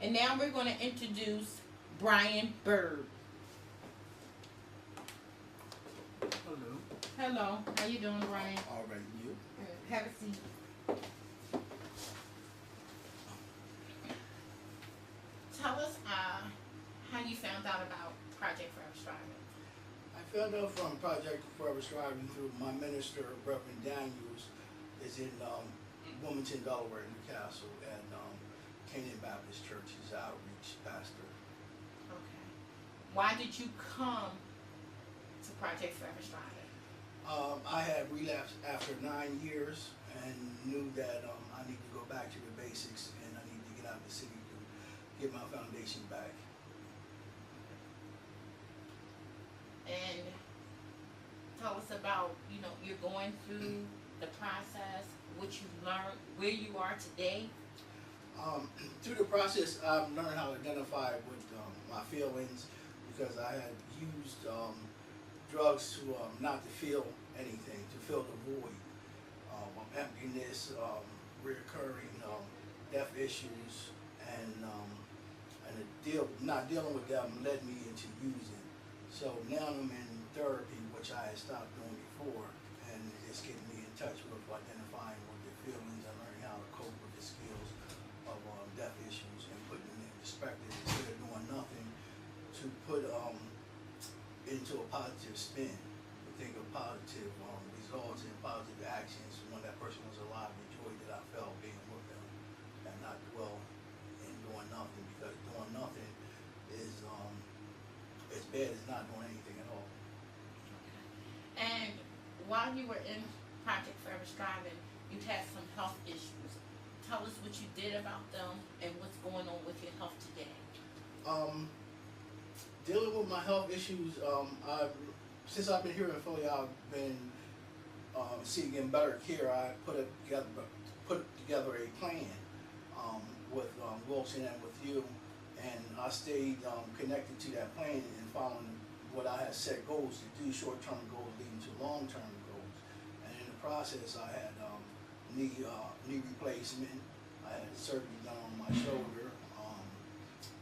And now we're going to introduce Brian Burb. Hello. Hello, how you doing, Brian? All right, you. Good. Have a seat. Tell us how you found out about Project Forever Striving. I found out from Project Forever Striving through my minister, Reverend Daniels, is in Wilmington, Delaware, Newcastle, and Canaan Baptist Church. He's an outreach pastor. Okay. Why did you come to Project Forever Striving? I had relapsed after 9 years and knew that I need to go back to the basics and I need to get out of the city to get my foundation back. And tell us about, you're going through the process, what you learned, where you are today. Through the process, I've learned how to identify with my feelings because I had used drugs to not to feel anything, to fill the void of emptiness, reoccurring death issues, and not dealing with them led me into using. So now I'm in therapy, which I had stopped doing before, and it's getting me in touch with identifying with the feelings and learning how to cope with the skills of death issues and putting them in perspective instead of doing nothing to put into a positive spin. To think of positive results and positive actions when that person was alive, the joy that I felt being with them, and not dwell in doing nothing, because doing nothing is as bad as not doing anything at all. And while you were in Project Forever Striving, you had some health issues. Tell us what you did about them and what's going on with your health today. Dealing with my health issues, since I've been here in Philly, I've been seeking better care. I put together a plan with Wilson and with you, and I stayed connected to that plan and following what I had set goals to do, short-term goals leading to long-term goals. And in the process, I had knee replacement. I had surgery done on my shoulder,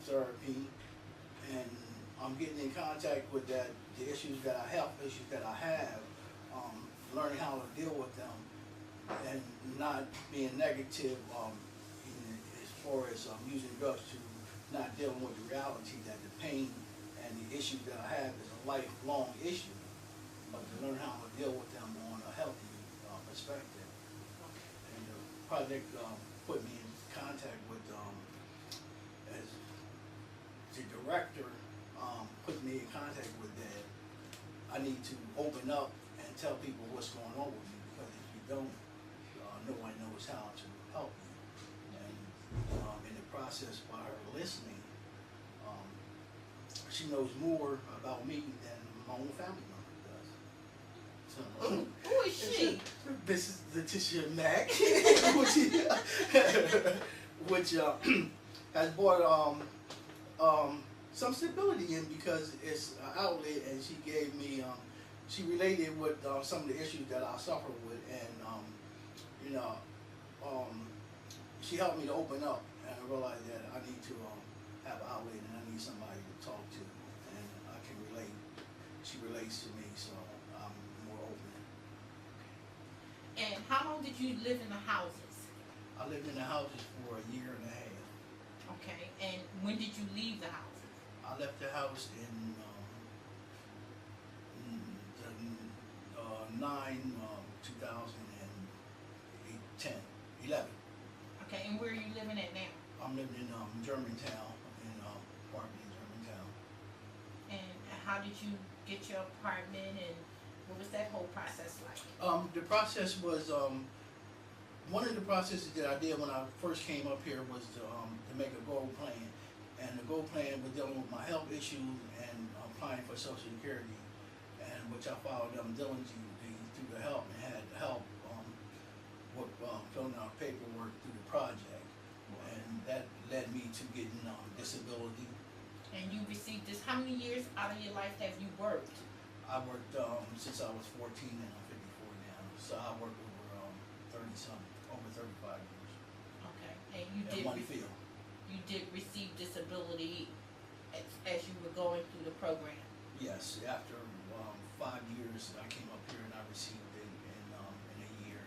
therapy, and I'm getting in contact with the health issues that I have, learning how to deal with them, and not being negative as far as using drugs to not dealing with the reality that the pain and the issues that I have is a lifelong issue, but to learn how to deal with them on a healthy perspective. And the project put me in contact with, as the director, put me in contact with that. I need to open up and tell people what's going on with me, because if you don't, no one knows how to help you. And in the process, by her listening, she knows more about me than my own family member does. So, Who is she? this is Letitia Mack, which has brought some stability in, because it's an outlet, and she gave me, she related with some of the issues that I suffer with, and she helped me to open up, and I realized that I need to have an outlet, and I need somebody to talk to, and I can relate. She relates to me, so I'm more open. And how long did you live in the houses? I lived in the houses for a year and a half. Okay. And when did you leave the houses? I left the house in 11. Okay, and where are you living at now? I'm living in Germantown, in apartment in Germantown. And how did you get your apartment, and what was that whole process like? The process was, one of the processes that I did when I first came up here was to make a goal plan. And the goal plan was dealing with my health issues and applying for Social Security, and which I followed them diligently through the help, and had help with filling out paperwork through the project. And that led me to getting disability. And you received this, how many years out of your life have you worked? I worked since I was 14, and I'm 54 now. So I worked over 30-something, over 35 years. Okay, and you in did one field. you did receive disability as you were going through the program. Yes, after 5 years, I came up here and I received it in a year,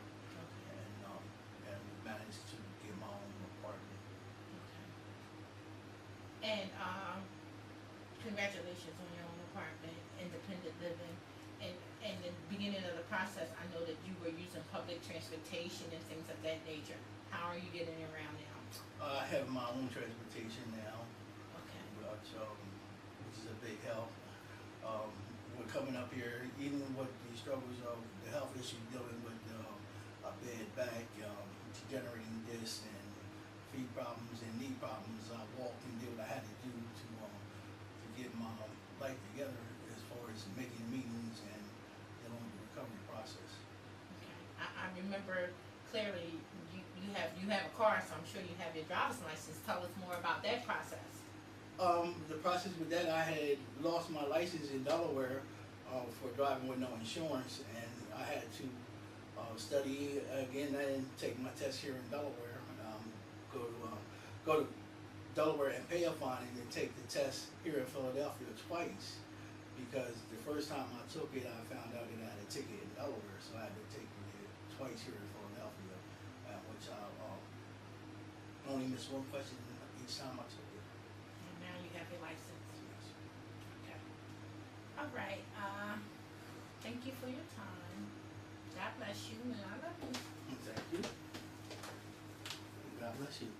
and managed to get my own apartment. And congratulations on your own apartment, independent living. And in the beginning of the process, I know that you were using public transportation and things of that nature. How are you getting around now? I have my own transportation now, Okay. which is a big help. We're coming up here, even with the struggles of the health issue, dealing with a bad back, degenerating disc, and feet problems and knee problems. I walked and did what I had to do to get my life together as far as making meetings and dealing with the recovery process. Okay. I remember clearly you have a car, so I'm sure you have your driver's license. Tell us more about that process. The process with that, I had lost my license in Delaware for driving with no insurance, and I had to study again and take my test here in Delaware. Go to Delaware and pay a fine, and then take the test here in Philadelphia twice, because the first time I took it, I found out that I had a ticket in Delaware, so I had to take it twice here in Philadelphia, which I only missed one question each time I took it. And now you have your license. Yes. Okay. All right. Thank you for your time. God bless you, and I love you. Thank you. God bless you.